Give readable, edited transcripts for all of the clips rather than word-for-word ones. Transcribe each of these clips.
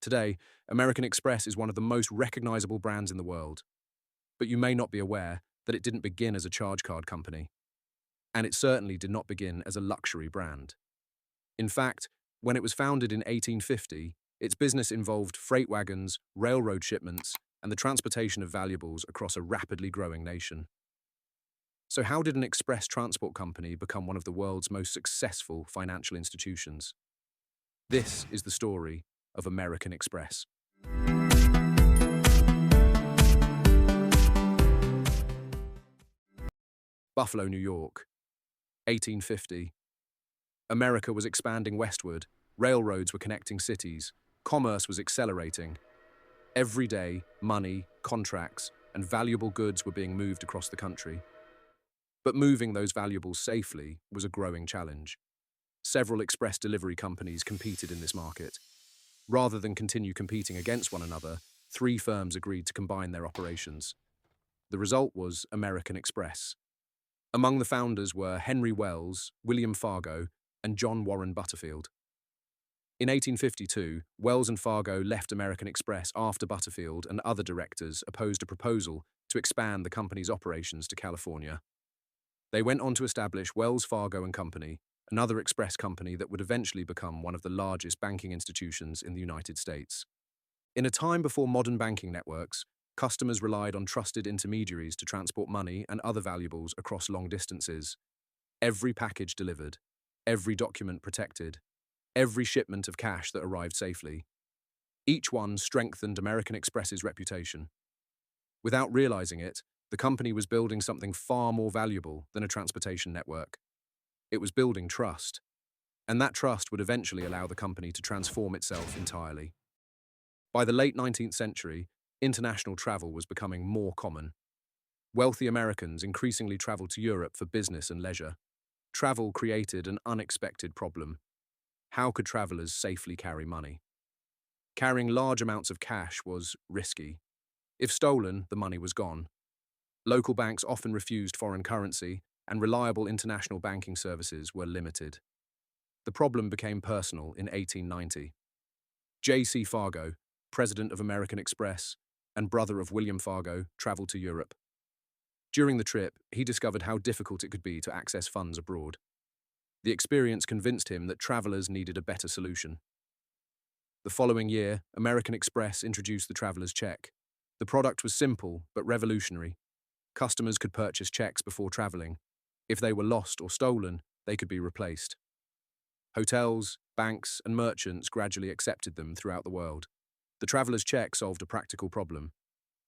Today, American Express is one of the most recognizable brands in the world, but you may not be aware that it didn't begin as a charge card company, and it certainly did not begin as a luxury brand. In fact, when it was founded in 1850, its business involved freight wagons, railroad shipments, and the transportation of valuables across a rapidly growing nation. So how did an express transport company become one of the world's most successful financial institutions? This is the story of American Express. Buffalo, New York, 1850. America was expanding westward, railroads were connecting cities, commerce was accelerating. Every day, money, contracts, and valuable goods were being moved across the country. But moving those valuables safely was a growing challenge. Several express delivery companies competed in this market. Rather than continue competing against one another, three firms agreed to combine their operations. The result was American Express. Among the founders were Henry Wells, William Fargo, and John Warren Butterfield. In 1852, Wells and Fargo left American Express after Butterfield and other directors opposed a proposal to expand the company's operations to California. They went on to establish Wells Fargo and Company, another express company that would eventually become one of the largest banking institutions in the United States. In a time before modern banking networks, customers relied on trusted intermediaries to transport money and other valuables across long distances. Every package delivered, every document protected, every shipment of cash that arrived safely. Each one strengthened American Express's reputation. Without realizing it, the company was building something far more valuable than a transportation network. It was building trust, and that trust would eventually allow the company to transform itself entirely. By the late 19th century, international travel was becoming more common. Wealthy Americans increasingly traveled to Europe for business and leisure. Travel created an unexpected problem. How could travelers safely carry money? Carrying large amounts of cash was risky. If stolen, the money was gone. Local banks often refused foreign currency, and reliable international banking services were limited. The problem became personal in 1890. J.C. Fargo, president of American Express and brother of William Fargo, traveled to Europe. During the trip, he discovered how difficult it could be to access funds abroad. The experience convinced him that travelers needed a better solution. The following year, American Express introduced the traveler's check. The product was simple but revolutionary. Customers could purchase checks before traveling. If they were lost or stolen, they could be replaced. Hotels, banks, and merchants gradually accepted them throughout the world. The traveler's check solved a practical problem,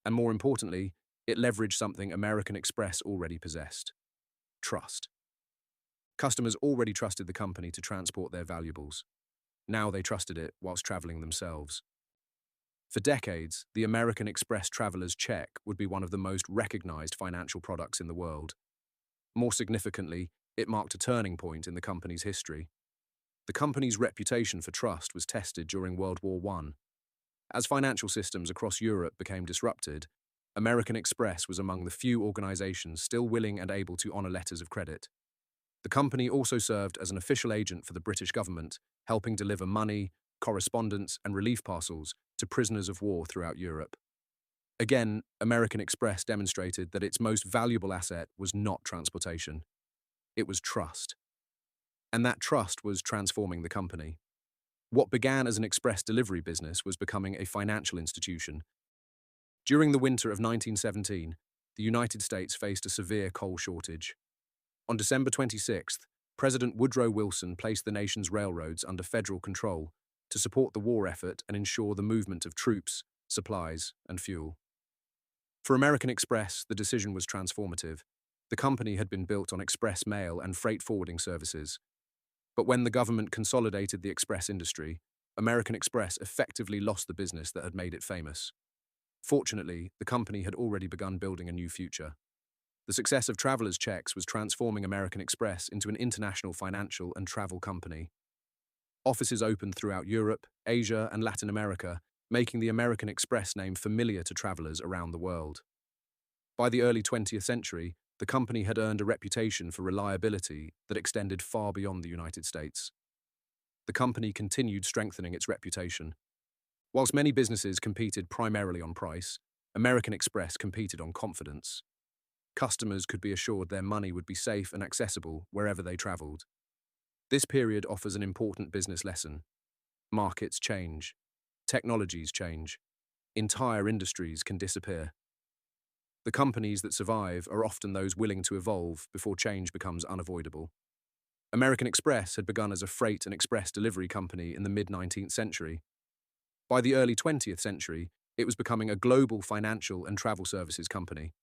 and more importantly, it leveraged something American Express already possessed: trust. Customers already trusted the company to transport their valuables. Now they trusted it whilst traveling themselves. For decades, the American Express traveler's check would be one of the most recognized financial products in the world. More significantly, it marked a turning point in the company's history. The company's reputation for trust was tested during World War I. As financial systems across Europe became disrupted, American Express was among the few organizations still willing and able to honor letters of credit. The company also served as an official agent for the British government, helping deliver money, correspondence, and relief parcels to prisoners of war throughout Europe. Again, American Express demonstrated that its most valuable asset was not transportation. It was trust. And that trust was transforming the company. What began as an express delivery business was becoming a financial institution. During the winter of 1917, the United States faced a severe coal shortage. On December 26th, President Woodrow Wilson placed the nation's railroads under federal control to support the war effort and ensure the movement of troops, supplies, and fuel. For American Express, the decision was transformative. The company had been built on express mail and freight forwarding services. But when the government consolidated the express industry, American Express effectively lost the business that had made it famous. Fortunately, the company had already begun building a new future. The success of travelers' checks was transforming American Express into an international financial and travel company. Offices opened throughout Europe, Asia, and Latin America, making the American Express name familiar to travelers around the world. By the early 20th century, the company had earned a reputation for reliability that extended far beyond the United States. The company continued strengthening its reputation. Whilst many businesses competed primarily on price, American Express competed on confidence. Customers could be assured their money would be safe and accessible wherever they travelled. This period offers an important business lesson. Markets change. Technologies change. Entire industries can disappear. The companies that survive are often those willing to evolve before change becomes unavoidable. American Express had begun as a freight and express delivery company in the mid-19th century. By the early 20th century, it was becoming a global financial and travel services company.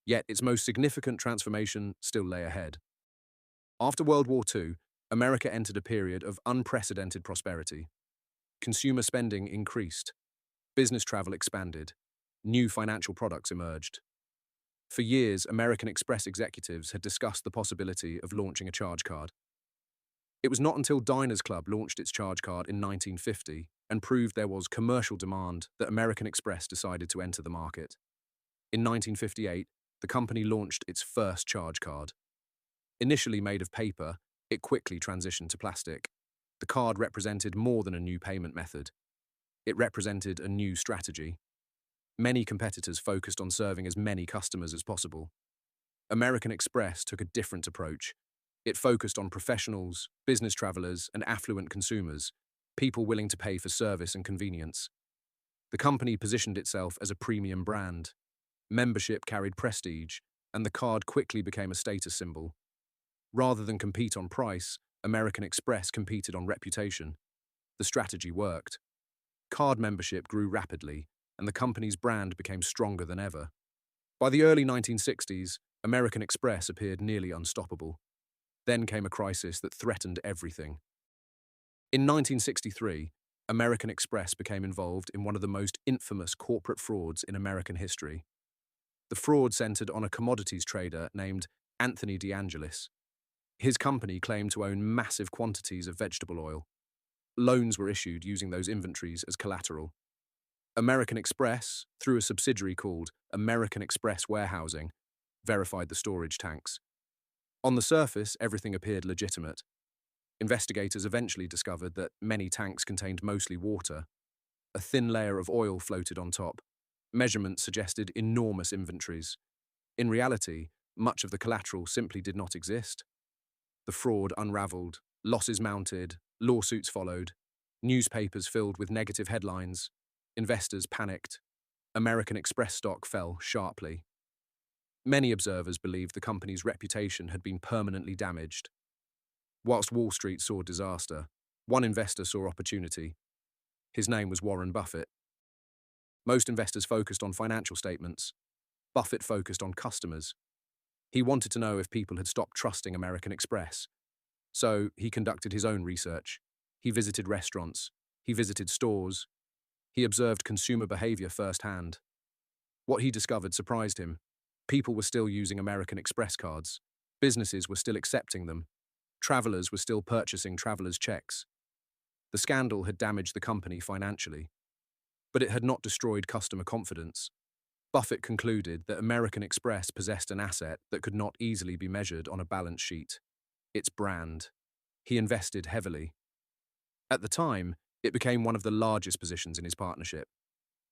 Yet its most significant transformation still lay ahead. After World War II, America entered a period of unprecedented prosperity. Consumer spending increased. Business travel expanded. New financial products emerged. For years, American Express executives had discussed the possibility of launching a charge card. It was not until Diners Club launched its charge card in 1950 and proved there was commercial demand that American Express decided to enter the market. In 1958, the company launched its first charge card. Initially made of paper, it quickly transitioned to plastic. The card represented more than a new payment method. It represented a new strategy. Many competitors focused on serving as many customers as possible. American Express took a different approach. It focused on professionals, business travelers, and affluent consumers, people willing to pay for service and convenience. The company positioned itself as a premium brand. Membership carried prestige, and the card quickly became a status symbol. Rather than compete on price, American Express competed on reputation. The strategy worked. Card membership grew rapidly, and the company's brand became stronger than ever. By the early 1960s, American Express appeared nearly unstoppable. Then came a crisis that threatened everything. In 1963, American Express became involved in one of the most infamous corporate frauds in American history. The fraud centered on a commodities trader named Anthony DeAngelis. His company claimed to own massive quantities of vegetable oil. Loans were issued using those inventories as collateral. American Express, through a subsidiary called American Express Warehousing, verified the storage tanks. On the surface, everything appeared legitimate. Investigators eventually discovered that many tanks contained mostly water. A thin layer of oil floated on top. Measurements suggested enormous inventories. In reality, much of the collateral simply did not exist. The fraud unraveled, losses mounted, lawsuits followed, newspapers filled with negative headlines. Investors panicked. American Express stock fell sharply. Many observers believed the company's reputation had been permanently damaged. Whilst Wall Street saw disaster, one investor saw opportunity. His name was Warren Buffett. Most investors focused on financial statements. Buffett focused on customers. He wanted to know if people had stopped trusting American Express. So he conducted his own research. He visited restaurants. He visited stores. He observed consumer behavior firsthand. What he discovered surprised him. People were still using American Express cards. Businesses were still accepting them. Travelers were still purchasing travelers' checks. The scandal had damaged the company financially, but it had not destroyed customer confidence. Buffett concluded that American Express possessed an asset that could not easily be measured on a balance sheet: its brand. He invested heavily. At the time, it became one of the largest positions in his partnership.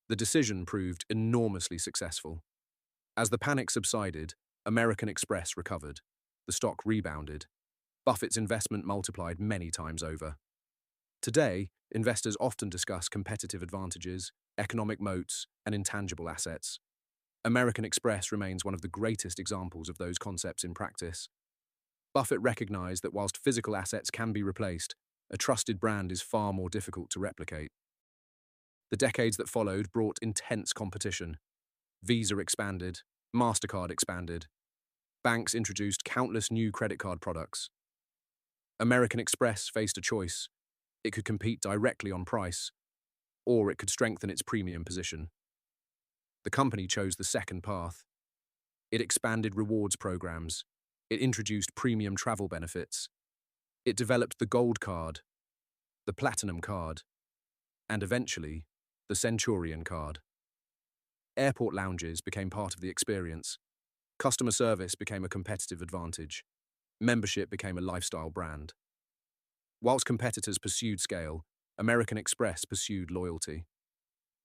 The decision proved enormously successful. As the panic subsided, American Express recovered. The stock rebounded. Buffett's investment multiplied many times over. Today, investors often discuss competitive advantages, economic moats, and intangible assets. American Express remains one of the greatest examples of those concepts in practice. Buffett recognized that whilst physical assets can be replaced, a trusted brand is far more difficult to replicate. The decades that followed brought intense competition. Visa expanded, MasterCard expanded. Banks introduced countless new credit card products. American Express faced a choice. It could compete directly on price, or it could strengthen its premium position. The company chose the second path. It expanded rewards programs. It introduced premium travel benefits. It developed the Gold Card, the Platinum Card, and eventually, the Centurion Card. Airport lounges became part of the experience. Customer service became a competitive advantage. Membership became a lifestyle brand. Whilst competitors pursued scale, American Express pursued loyalty.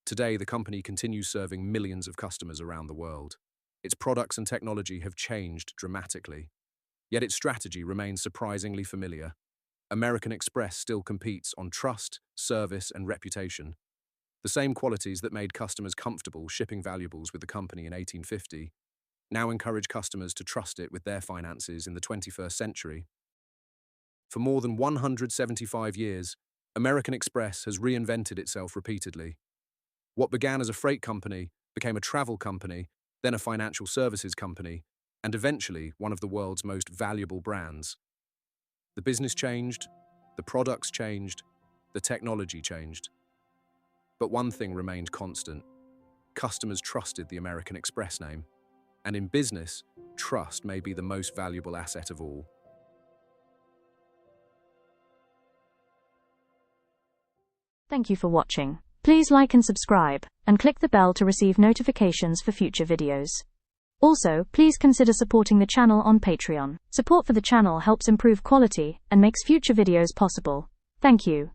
Today, the company continues serving millions of customers around the world. Its products and technology have changed dramatically, yet its strategy remains surprisingly familiar. American Express still competes on trust, service, and reputation. The same qualities that made customers comfortable shipping valuables with the company in 1850 now encourage customers to trust it with their finances in the 21st century. For more than 175 years, American Express has reinvented itself repeatedly. What began as a freight company became a travel company, then a financial services company, and eventually one of the world's most valuable brands. The business changed, the products changed, the technology changed. But one thing remained constant. Customers trusted the American Express name. And in business, trust may be the most valuable asset of all. Thank you for watching. Please like and subscribe, and click the bell to receive notifications for future videos. Also, please consider supporting the channel on Patreon. Support for the channel helps improve quality and makes future videos possible. Thank you.